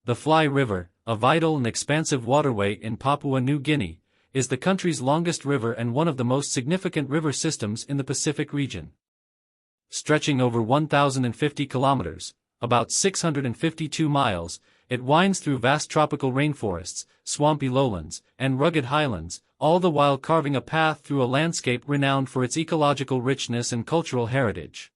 The Fly River, a vital and expansive waterway in Papua New Guinea, is the country's longest river and one of the most significant river systems in the Pacific region. Stretching over 1,050 kilometers, about 652 miles, it winds through vast tropical rainforests, swampy lowlands, and rugged highlands, all the while carving a path through a landscape renowned for its ecological richness and cultural heritage.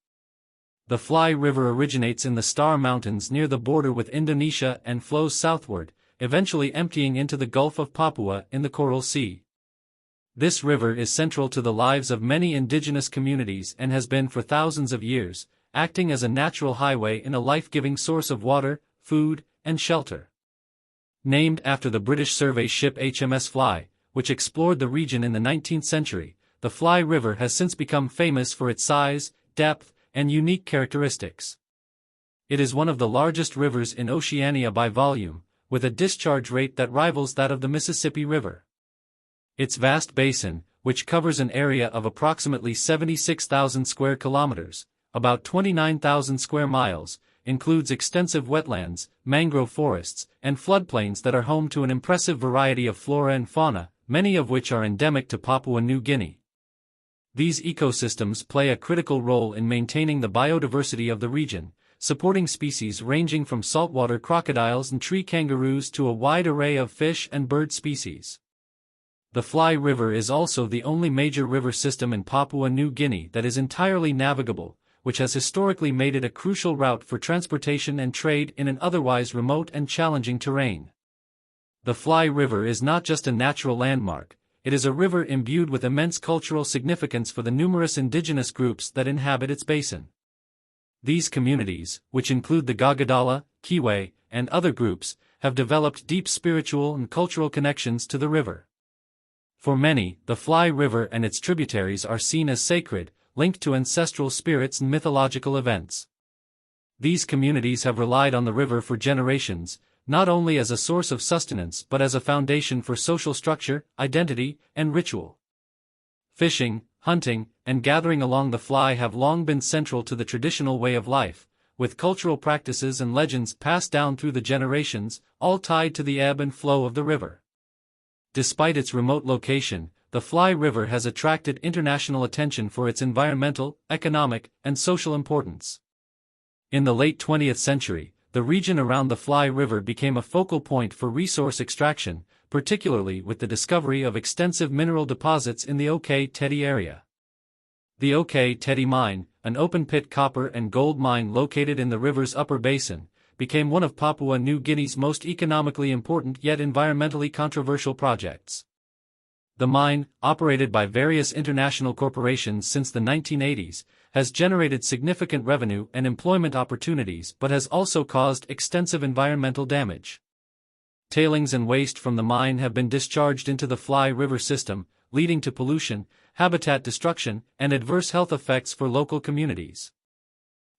The Fly River originates in the Star Mountains near the border with Indonesia and flows southward, eventually emptying into the Gulf of Papua in the Coral Sea. This river is central to the lives of many indigenous communities and has been for thousands of years, acting as a natural highway and a life-giving source of water, food, and shelter. Named after the British survey ship HMS Fly, which explored the region in the 19th century, the Fly River has since become famous for its size, depth, and unique characteristics. It is one of the largest rivers in Oceania by volume, with a discharge rate that rivals that of the Mississippi River. Its vast basin, which covers an area of approximately 76,000 square kilometers, about 29,000 square miles, includes extensive wetlands, mangrove forests, and floodplains that are home to an impressive variety of flora and fauna, many of which are endemic to Papua New Guinea. These ecosystems play a critical role in maintaining the biodiversity of the region, supporting species ranging from saltwater crocodiles and tree kangaroos to a wide array of fish and bird species. The Fly River is also the only major river system in Papua New Guinea that is entirely navigable, which has historically made it a crucial route for transportation and trade in an otherwise remote and challenging terrain. The Fly River is not just a natural landmark, it is a river imbued with immense cultural significance for the numerous indigenous groups that inhabit its basin. These communities, which include the Gagadala, Kiwe, and other groups, have developed deep spiritual and cultural connections to the river. For many, the Fly River and its tributaries are seen as sacred, linked to ancestral spirits and mythological events. These communities have relied on the river for generations, not only as a source of sustenance but as a foundation for social structure, identity, and ritual. Fishing, hunting, and gathering along the Fly have long been central to the traditional way of life, with cultural practices and legends passed down through the generations, all tied to the ebb and flow of the river. Despite its remote location, the Fly River has attracted international attention for its environmental, economic, and social importance. In the late 20th century, the region around the Fly River became a focal point for resource extraction, particularly with the discovery of extensive mineral deposits in the OK Tedi area. The OK Tedi mine, an open-pit copper and gold mine located in the river's upper basin, became one of Papua New Guinea's most economically important yet environmentally controversial projects. The mine, operated by various international corporations since the 1980s, has generated significant revenue and employment opportunities but has also caused extensive environmental damage. Tailings and waste from the mine have been discharged into the Fly River system, leading to pollution, habitat destruction, and adverse health effects for local communities.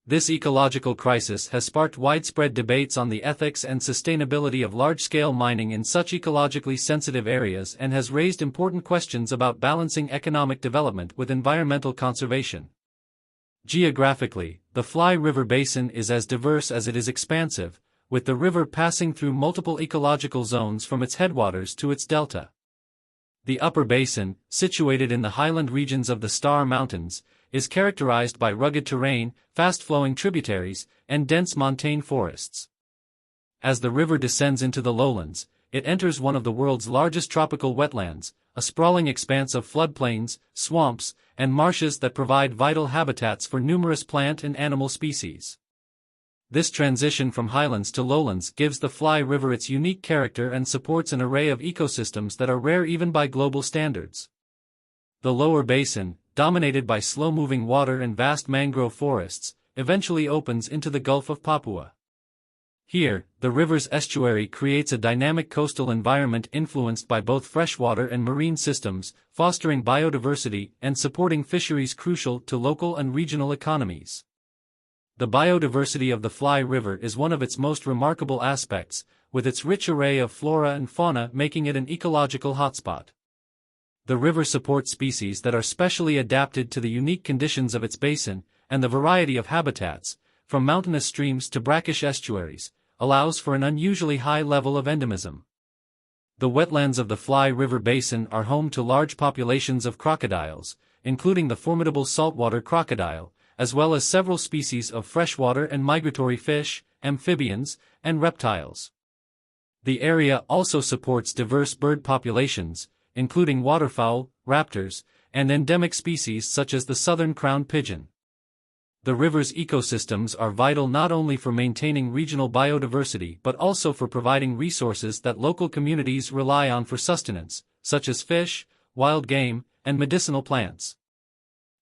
This ecological crisis has sparked widespread debates on the ethics and sustainability of large-scale mining in such ecologically sensitive areas and has raised important questions about balancing economic development with environmental conservation. Geographically, the Fly River Basin is as diverse as it is expansive, with the river passing through multiple ecological zones from its headwaters to its delta. The upper basin, situated in the highland regions of the Star Mountains, is characterized by rugged terrain, fast-flowing tributaries, and dense montane forests. As the river descends into the lowlands, it enters one of the world's largest tropical wetlands, a sprawling expanse of floodplains, swamps, and marshes that provide vital habitats for numerous plant and animal species. This transition from highlands to lowlands gives the Fly River its unique character and supports an array of ecosystems that are rare even by global standards. The lower basin, dominated by slow-moving water and vast mangrove forests, eventually opens into the Gulf of Papua. Here, the river's estuary creates a dynamic coastal environment influenced by both freshwater and marine systems, fostering biodiversity and supporting fisheries crucial to local and regional economies. The biodiversity of the Fly River is one of its most remarkable aspects, with its rich array of flora and fauna making it an ecological hotspot. The river supports species that are specially adapted to the unique conditions of its basin, and the variety of habitats, from mountainous streams to brackish estuaries, allows for an unusually high level of endemism. The wetlands of the Fly River Basin are home to large populations of crocodiles, including the formidable saltwater crocodile, as well as several species of freshwater and migratory fish, amphibians, and reptiles. The area also supports diverse bird populations, including waterfowl, raptors, and endemic species such as the southern crowned pigeon. The river's ecosystems are vital not only for maintaining regional biodiversity but also for providing resources that local communities rely on for sustenance, such as fish, wild game, and medicinal plants.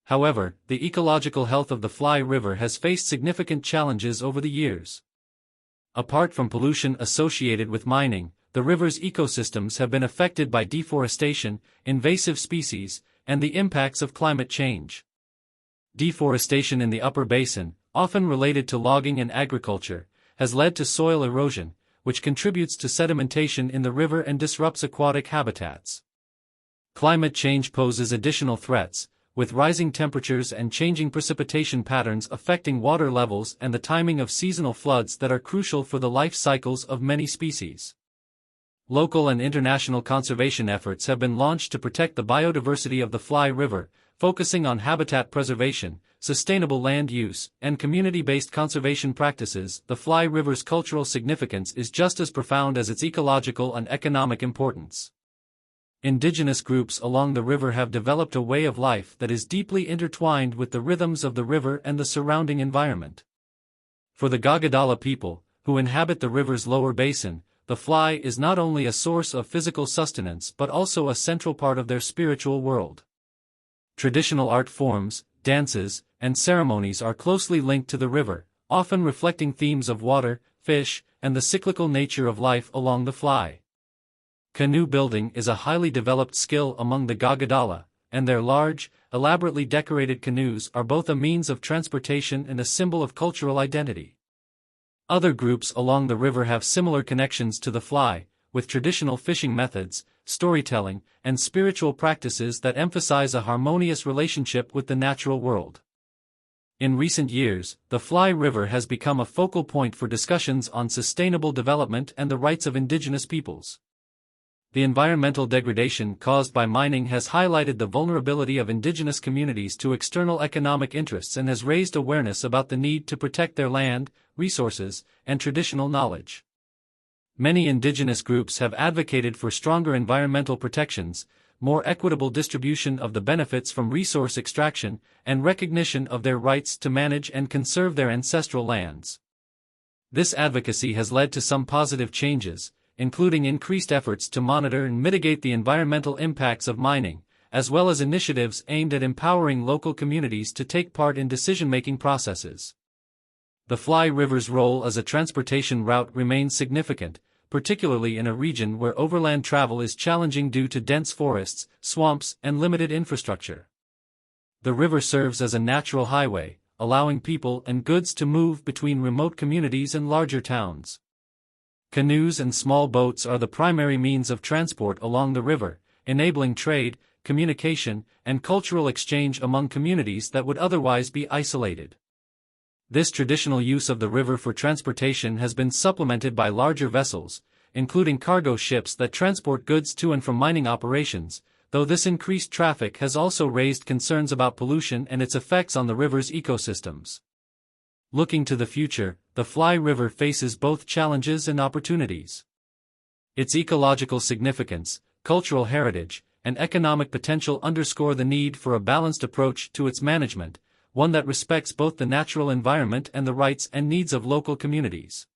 However, the ecological health of the Fly River has faced significant challenges over the years. Apart from pollution associated with mining, the river's ecosystems have been affected by deforestation, invasive species, and the impacts of climate change. Deforestation in the upper basin, often related to logging and agriculture, has led to soil erosion, which contributes to sedimentation in the river and disrupts aquatic habitats. Climate change poses additional threats, with rising temperatures and changing precipitation patterns affecting water levels and the timing of seasonal floods that are crucial for the life cycles of many species. Local and international conservation efforts have been launched to protect the biodiversity of the Fly River, focusing on habitat preservation, sustainable land use, and community-based conservation practices. The Fly River's cultural significance is just as profound as its ecological and economic importance. Indigenous groups along the river have developed a way of life that is deeply intertwined with the rhythms of the river and the surrounding environment. For the Gagadala people, who inhabit the river's lower basin, the fly is not only a source of physical sustenance but also a central part of their spiritual world. Traditional art forms, dances, and ceremonies are closely linked to the river, often reflecting themes of water, fish, and the cyclical nature of life along the Fly. Canoe building is a highly developed skill among the Gagadala, and their large, elaborately decorated canoes are both a means of transportation and a symbol of cultural identity. Other groups along the river have similar connections to the Fly, with traditional fishing methods, storytelling, and spiritual practices that emphasize a harmonious relationship with the natural world. In recent years, the Fly River has become a focal point for discussions on sustainable development and the rights of indigenous peoples. The environmental degradation caused by mining has highlighted the vulnerability of indigenous communities to external economic interests and has raised awareness about the need to protect their land, resources, and traditional knowledge. Many indigenous groups have advocated for stronger environmental protections, more equitable distribution of the benefits from resource extraction, and recognition of their rights to manage and conserve their ancestral lands. This advocacy has led to some positive changes, including increased efforts to monitor and mitigate the environmental impacts of mining, as well as initiatives aimed at empowering local communities to take part in decision-making processes. The Fly River's role as a transportation route remains significant, particularly in a region where overland travel is challenging due to dense forests, swamps, and limited infrastructure. The river serves as a natural highway, allowing people and goods to move between remote communities and larger towns. Canoes and small boats are the primary means of transport along the river, enabling trade, communication, and cultural exchange among communities that would otherwise be isolated. This traditional use of the river for transportation has been supplemented by larger vessels, including cargo ships that transport goods to and from mining operations, though this increased traffic has also raised concerns about pollution and its effects on the river's ecosystems. Looking to the future, the Fly River faces both challenges and opportunities. Its ecological significance, cultural heritage, and economic potential underscore the need for a balanced approach to its management, one that respects both the natural environment and the rights and needs of local communities.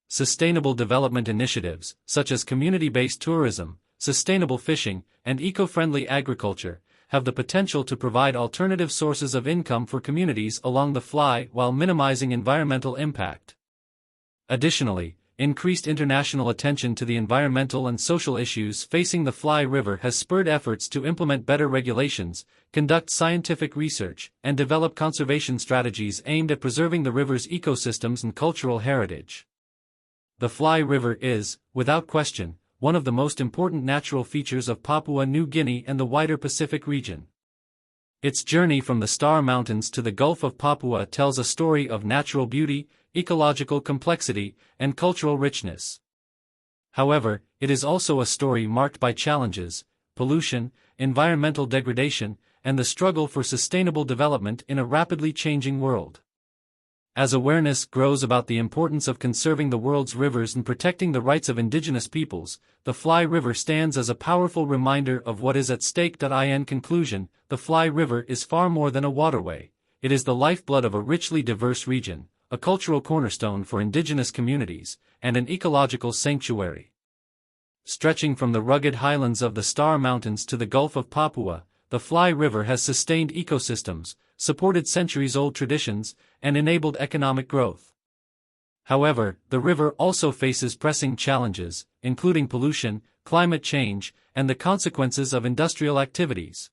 Sustainable development initiatives, such as community-based tourism, sustainable fishing, and eco-friendly agriculture, have the potential to provide alternative sources of income for communities along the Fly while minimizing environmental impact. Additionally, increased international attention to the environmental and social issues facing the Fly River has spurred efforts to implement better regulations, conduct scientific research, and develop conservation strategies aimed at preserving the river's ecosystems and cultural heritage. The Fly River is, without question, one of the most important natural features of Papua New Guinea and the wider Pacific region. Its journey from the Star Mountains to the Gulf of Papua tells a story of natural beauty, ecological complexity, and cultural richness. However, it is also a story marked by challenges, pollution, environmental degradation, and the struggle for sustainable development in a rapidly changing world. As awareness grows about the importance of conserving the world's rivers and protecting the rights of indigenous peoples, the Fly River stands as a powerful reminder of what is at stake. In conclusion, the Fly River is far more than a waterway. It is the lifeblood of a richly diverse region, a cultural cornerstone for indigenous communities, and an ecological sanctuary. Stretching from the rugged highlands of the Star Mountains to the Gulf of Papua, the Fly River has sustained ecosystems, supported centuries-old traditions, and enabled economic growth. However, the river also faces pressing challenges, including pollution, climate change, and the consequences of industrial activities.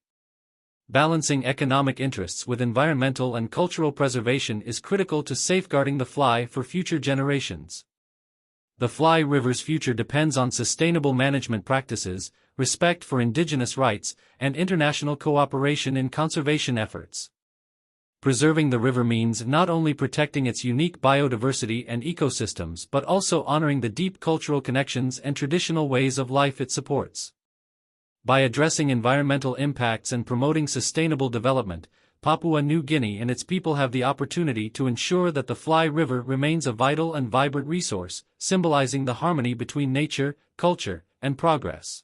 Balancing economic interests with environmental and cultural preservation is critical to safeguarding the Fly for future generations. The Fly River's future depends on sustainable management practices, respect for indigenous rights, and international cooperation in conservation efforts. Preserving the river means not only protecting its unique biodiversity and ecosystems but also honoring the deep cultural connections and traditional ways of life it supports. By addressing environmental impacts and promoting sustainable development, Papua New Guinea and its people have the opportunity to ensure that the Fly River remains a vital and vibrant resource, symbolizing the harmony between nature, culture, and progress.